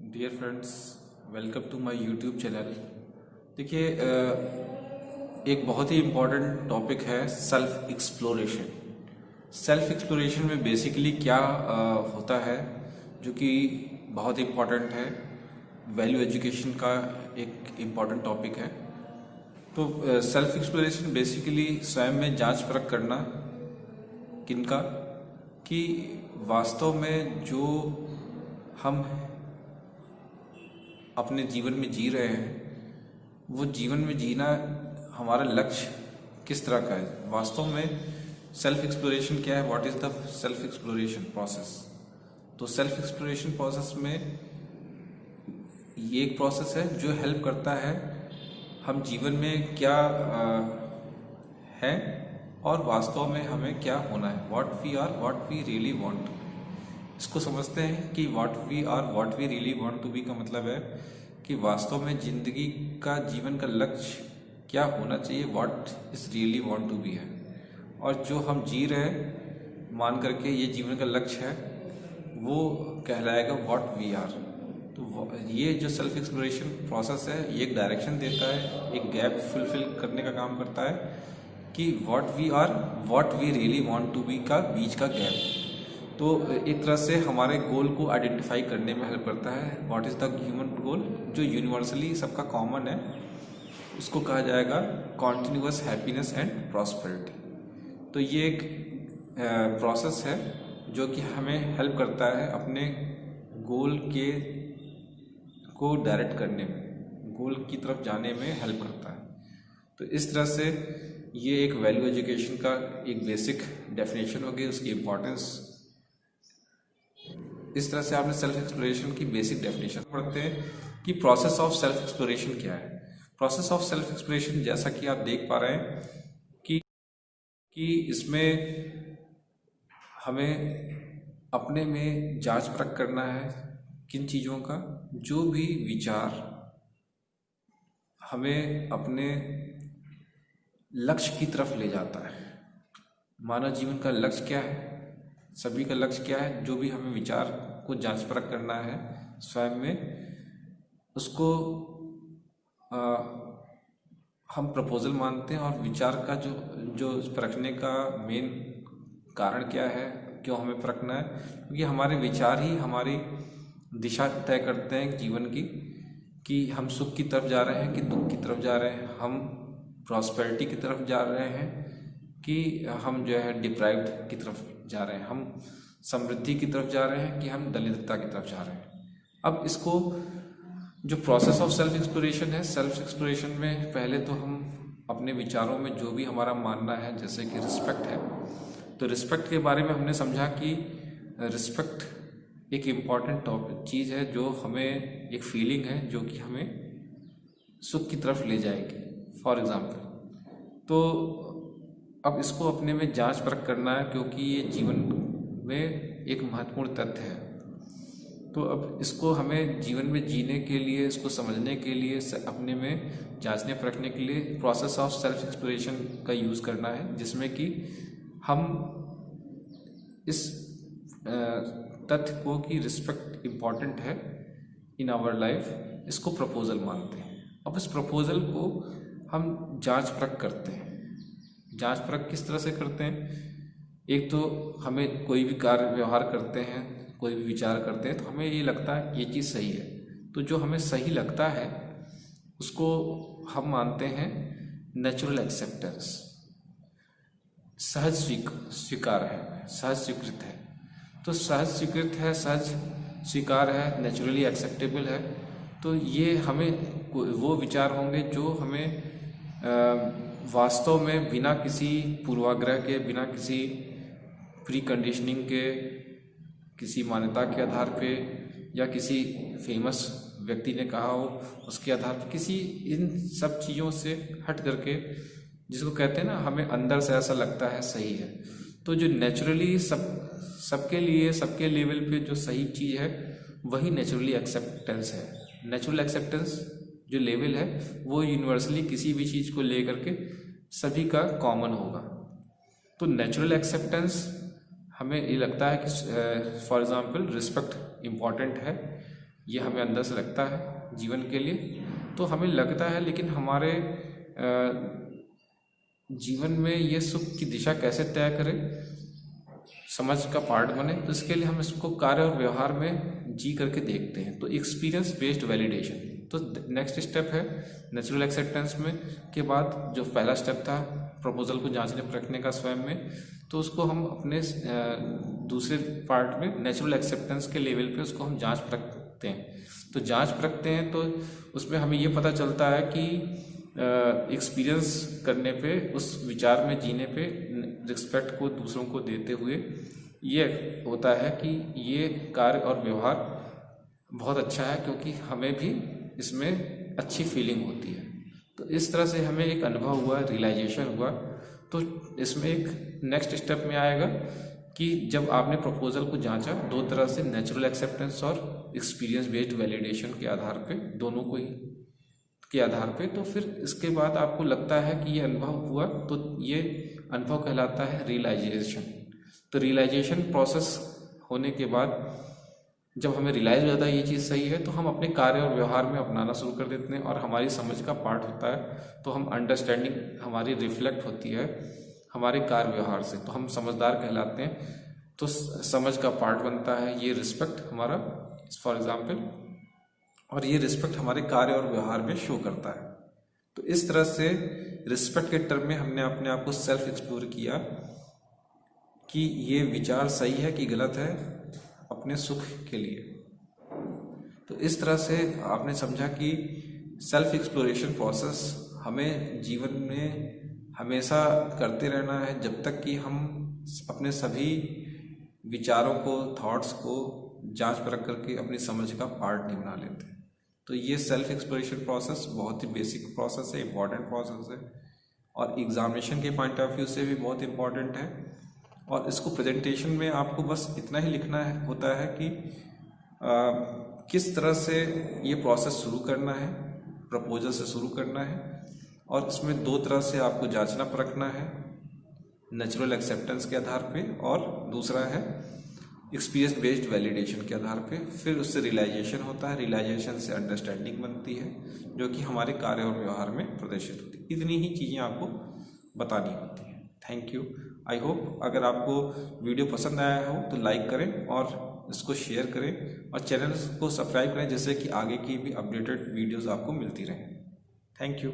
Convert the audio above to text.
Dear friends, welcome to my YouTube channel. देखिए, एक बहुत ही इम्पोर्टेंट टॉपिक है सेल्फ एक्सप्लोरेशन। सेल्फ एक्सप्लोरेशन में बेसिकली क्या होता है, जो कि बहुत इम्पोर्टेंट है, वैल्यू एजुकेशन का एक इम्पोर्टेंट टॉपिक है। तो सेल्फ एक्सप्लोरेशन बेसिकली स्वयं में जांच परख करना, किनका, कि वास्तव में जो हम अपने जीवन में जी रहे हैं वो जीवन में जीना हमारा लक्ष्य किस तरह का है। वास्तव में सेल्फ एक्सप्लोरेशन क्या है, what is the self exploration process. तो सेल्फ एक्सप्लोरेशन प्रोसेस में ये एक प्रोसेस है जो हेल्प करता है हम जीवन में क्या है और वास्तव में हमें क्या होना है, what we are, what we really want. इसको समझते हैं कि what we are, what we really want to be का मतलब है कि वास्तव में जिंदगी का, जीवन का लक्ष्य क्या होना चाहिए, what is really want to be है। और जो हम जी रहे हैं मान करके ये जीवन का लक्ष्य है, वो कहलाएगा व्हाट वी आर। तो ये जो सेल्फ एक्सप्लोरेशन प्रोसेस है, ये एक डायरेक्शन देता है, एक गैप फुलफिल करने का काम करता है कि what we are, what we really want to be का बीच का गैप। तो एक तरह से हमारे गोल को आइडेंटिफाई करने में हेल्प करता है। व्हाट इज़ द ह्यूमन गोल, जो यूनिवर्सली सबका कॉमन है, उसको कहा जाएगा कॉन्टिन्यूअस हैप्पीनेस एंड प्रॉस्पेरिटी। तो ये एक प्रोसेस है जो कि हमें हेल्प करता है अपने गोल के को डायरेक्ट करने में, गोल की तरफ जाने में हेल्प करता है। तो इस तरह से ये एक वैल्यू एजुकेशन का एक बेसिक डेफिनेशन होगी, उसकी इम्पोर्टेंस। इस तरह से आपने सेल्फ एक्सप्लोरेशन की बेसिक डेफिनेशन पढ़ते हैं कि प्रोसेस ऑफ सेल्फ एक्सप्लोरेशन क्या है। प्रोसेस ऑफ सेल्फ एक्सप्लोरेशन, जैसा कि आप देख पा रहे हैं कि इसमें हमें अपने में जांच परख करना है किन चीज़ों का, जो भी विचार हमें अपने लक्ष्य की तरफ ले जाता है। मानव जीवन का लक्ष्य क्या है, सभी का लक्ष्य क्या है, जो भी हमें विचार को जांच परख करना है स्वयं में, उसको हम प्रपोजल मानते हैं। और विचार का जो परखने का मेन कारण क्या है, क्यों हमें परखना है, क्योंकि हमारे विचार ही हमारी दिशा तय करते हैं जीवन की, कि हम सुख की तरफ जा रहे हैं कि दुख की तरफ जा रहे हैं, हम प्रॉस्पेरिटी की तरफ जा रहे हैं कि हम जो है डिप्राइव्ड की तरफ जा रहे हैं, हम समृद्धि की तरफ जा रहे हैं कि हम दरिद्रता की तरफ जा रहे हैं। अब इसको जो प्रोसेस ऑफ सेल्फ एक्सप्लोरेशन है, सेल्फ एक्सप्लोरेशन में पहले तो हम अपने विचारों में जो भी हमारा मानना है, जैसे कि रिस्पेक्ट है, तो रिस्पेक्ट के बारे में हमने समझा कि रिस्पेक्ट एक इम्पॉर्टेंट चीज़ है, जो हमें एक फीलिंग है जो कि हमें सुख की तरफ ले जाएगी, फॉर एग्ज़ाम्पल। तो अब इसको अपने में जांच परख करना है, क्योंकि ये जीवन में एक महत्वपूर्ण तथ्य है। तो अब इसको हमें जीवन में जीने के लिए, इसको समझने के लिए, अपने में जांचने परखने के लिए प्रोसेस ऑफ सेल्फ एक्सप्लोरेशन का यूज़ करना है, जिसमें कि हम इस तथ्य को कि रिस्पेक्ट इम्पॉर्टेंट है इन आवर लाइफ, इसको प्रपोजल मानते हैं। अब इस प्रपोजल को हम जांच परख करते हैं। जांच परख किस तरह से करते हैं, एक तो हमें कोई भी कार्य व्यवहार करते हैं, कोई भी विचार करते हैं, तो हमें ये लगता है ये चीज़ सही है। तो जो हमें सही लगता है उसको हम मानते हैं नेचुरल एक्सेप्टेंस, सहज स्वीकार है, सहज स्वीकृत है। तो सहज स्वीकृत है, सहज स्वीकार है, नेचुरली एक्सेप्टेबल है। तो ये हमें वो विचार होंगे जो हमें वास्तव में बिना किसी पूर्वाग्रह के, बिना किसी प्री कंडीशनिंग के, किसी मान्यता के आधार पे, या किसी फेमस व्यक्ति ने कहा हो उसके आधार पर, किसी इन सब चीज़ों से हट करके, जिसको कहते हैं ना, हमें अंदर से ऐसा लगता है सही है। तो जो नेचुरली सबके लिए, सबके लेवल पे जो सही चीज़ है, वही नेचुरली एक्सेप्टेंस है। नेचुरल एक्सेप्टेंस जो लेवल है वो यूनिवर्सली किसी भी चीज़ को लेकर के सभी का कॉमन होगा। तो नेचुरल एक्सेप्टेंस हमें ये लगता है कि फॉर एग्ज़ाम्पल रिस्पेक्ट इम्पॉर्टेंट है, ये हमें अंदर से लगता है जीवन के लिए, तो हमें लगता है, लेकिन हमारे जीवन में ये सुख की दिशा कैसे तय करें, समझ का पार्ट बने, तो इसके लिए हम इसको कार्य और व्यवहार में जी करके देखते हैं। तो एक्सपीरियंस बेस्ड वैलिडेशन, तो नेक्स्ट स्टेप है नेचुरल एक्सेप्टेंस में के बाद जो पहला स्टेप था प्रपोजल को जांचने परखने का स्वयं में, तो उसको हम अपने दूसरे पार्ट में नेचुरल एक्सेप्टेंस के लेवल पे उसको हम जांच परखते हैं। तो जांच परखते हैं तो उसमें हमें ये पता चलता है कि एक्सपीरियंस करने पे, उस विचार में जीने पे, रिस्पेक्ट को दूसरों को देते हुए ये होता है कि ये कार्य और व्यवहार बहुत अच्छा है, क्योंकि हमें भी इसमें अच्छी फीलिंग होती है। तो इस तरह से हमें एक अनुभव हुआ, रियलाइजेशन हुआ। तो इसमें एक नेक्स्ट स्टेप में आएगा कि जब आपने प्रपोजल को जांचा दो तरह से, नेचुरल एक्सेप्टेंस और एक्सपीरियंस बेस्ड वैलिडेशन के आधार पे, दोनों को ही के आधार पे, तो फिर इसके बाद आपको लगता है कि ये अनुभव हुआ, तो ये अनुभव कहलाता है रियलाइजेशन। तो रियलाइजेशन प्रोसेस होने के बाद जब हमें रियलाइज हो जाता है ये चीज़ सही है, तो हम अपने कार्य और व्यवहार में अपनाना शुरू कर देते हैं और हमारी समझ का पार्ट होता है। तो हम अंडरस्टैंडिंग हमारी रिफ्लेक्ट होती है हमारे कार्य व्यवहार से, तो हम समझदार कहलाते हैं। तो समझ का पार्ट बनता है ये रिस्पेक्ट हमारा, फॉर एग्जाम्पल, और ये रिस्पेक्ट हमारे कार्य और व्यवहार में शो करता है। तो इस तरह से रिस्पेक्ट के टर्म में हमने अपने आप को सेल्फ एक्सप्लोर किया कि ये विचार सही है कि गलत है अपने सुख के लिए। तो इस तरह से आपने समझा कि सेल्फ एक्सप्लोरेशन प्रोसेस हमें जीवन में हमेशा करते रहना है, जब तक कि हम अपने सभी विचारों को, थॉट्स को जांच परख करके अपनी समझ का पार्ट नहीं बना लेते। तो ये सेल्फ एक्सप्लोरेशन प्रोसेस बहुत ही बेसिक प्रोसेस है, इम्पॉर्टेंट प्रोसेस है, और एग्जामिनेशन के पॉइंट ऑफ व्यू से भी बहुत इम्पॉर्टेंट है। और इसको प्रेजेंटेशन में आपको बस इतना ही लिखना है होता है कि किस तरह से ये प्रोसेस शुरू करना है, प्रपोजल से शुरू करना है, और इसमें दो तरह से आपको जांचना परखना है, नेचुरल एक्सेप्टेंस के आधार पे, और दूसरा है एक्सपीरियंस बेस्ड वैलिडेशन के आधार पे। फिर उससे रियलाइजेशन होता है, रियलाइजेशन से अंडरस्टैंडिंग बनती है, जो कि हमारे कार्य और व्यवहार में प्रदर्शित होती है। इतनी ही चीज़ें आपको बतानी होती हैं। Thank you. आई होप अगर आपको वीडियो पसंद आया हो तो लाइक करें और इसको शेयर करें, और चैनल को सब्सक्राइब करें, जिससे कि आगे की भी अपडेटेड वीडियोज़ आपको मिलती रहें। Thank you.